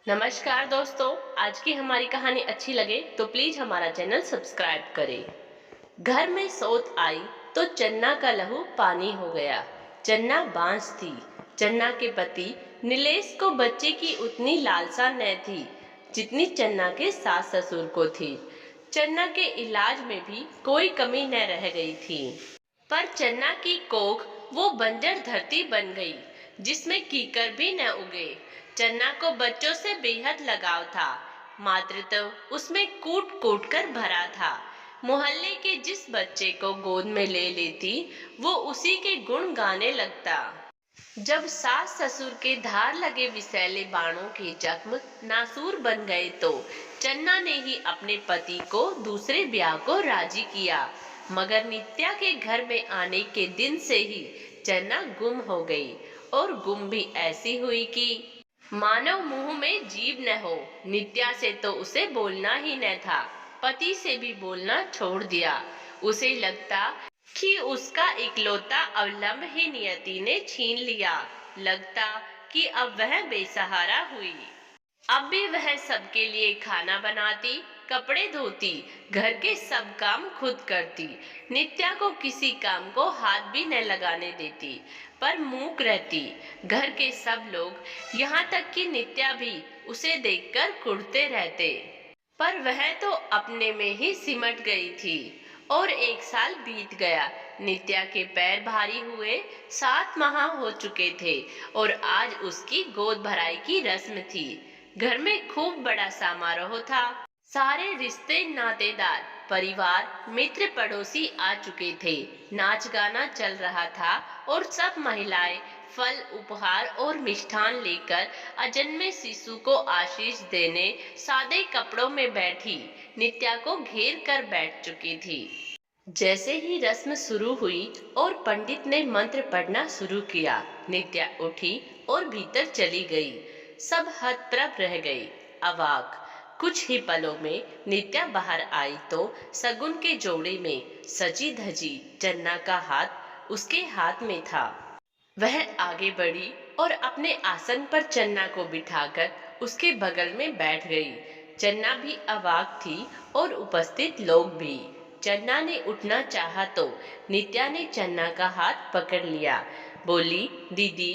नमस्कार दोस्तों। आज की हमारी कहानी अच्छी लगे तो प्लीज हमारा चैनल सब्सक्राइब करें। घर में सोत आई तो चन्ना का लहू पानी हो गया। चन्ना बांझ थी। चन्ना के पति नीलेश को बच्चे की उतनी लालसा न थी जितनी चन्ना के सास ससुर को थी। चन्ना के इलाज में भी कोई कमी न रह गई थी। पर चन्ना की कोख वो बंजर धरती बन गई जिसमें कीकर भी न उगे। चन्ना को बच्चों से बेहद लगाव था। मातृत्व उसमें कूट कूट कर भरा था। मोहल्ले के जिस बच्चे को गोद में ले लेती वो उसी के गुण गाने लगता। जब सास ससुर के धार लगे विषैले बाणों के जख्म नासूर बन गए तो चन्ना ने ही अपने पति को दूसरे ब्याह को राजी किया। मगर नित्या के घर में आने के दिन से ही चन्ना गुम हो गई, और गुम भी ऐसी हुई कि मानव मुंह में जीभ न हो। नित्या से तो उसे बोलना ही न था। पति से भी बोलना छोड़ दिया। उसे लगता कि उसका इकलौता अवलंब ही नियति ने छीन लिया। लगता कि अब वह बेसहारा हुई। अब भी वह सबके लिए खाना बनाती, कपड़े धोती, घर के सब काम खुद करती। नित्या को किसी काम को हाथ भी न लगाने देती, पर मूक रहती। घर के सब लोग, यहाँ तक कि नित्या भी उसे देखकर कुढ़ते रहते। पर वह तो अपने में ही सिमट गई थी। और एक साल बीत गया। नित्या के पैर भारी हुए। 7 माह हो चुके थे और आज उसकी गोद भराई की रस्म थी। घर में खूब बड़ा समारोह था। सारे रिश्ते नातेदार, परिवार, मित्र, पड़ोसी आ चुके थे। नाच गाना चल रहा था और सब महिलाएं फल, उपहार और मिष्ठान लेकर अजन्मे शिशु को आशीष देने सादे कपड़ों में बैठी नित्या को घेर कर बैठ चुकी थी। जैसे ही रस्म शुरू हुई और पंडित ने मंत्र पढ़ना शुरू किया, नित्या उठी और भीतर चली गई। सब हतप्रभ रह गई, अवाक। कुछ ही पलों में नित्या बाहर आई तो सगुन के जोड़े में सजी धजी चन्ना का हाथ उसके हाथ में था। वह आगे बढ़ी और अपने आसन पर चन्ना को बिठाकर उसके बगल में बैठ गई। चन्ना भी अवाक थी और उपस्थित लोग भी। चन्ना ने उठना चाहा तो नित्या ने चन्ना का हाथ पकड़ लिया। बोली, दीदी,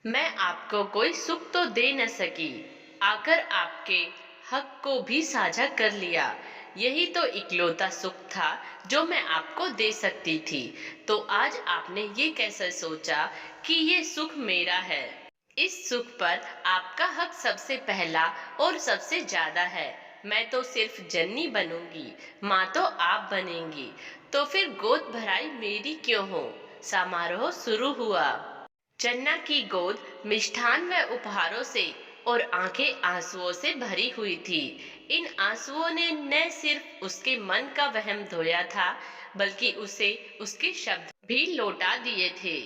मैं आपको कोई सुख तो दे न सकी, आकर आपके हक को भी साझा कर लिया। यही तो इकलौता सुख था जो मैं आपको दे सकती थी। तो आज आपने ये कैसे सोचा कि ये सुख मेरा है? इस सुख पर आपका हक सबसे पहला और सबसे ज्यादा है। मैं तो सिर्फ जननी बनूंगी, माँ तो आप बनेंगी। तो फिर गोद भराई मेरी क्यों हो? समारोह शुरू हुआ। चन्ना की गोद मिष्ठान व उपहारों से और आंखें आंसुओं से भरी हुई थी। इन आंसुओं ने न सिर्फ उसके मन का वहम धोया था, बल्कि उसे उसके शब्द भी लौटा दिए थे।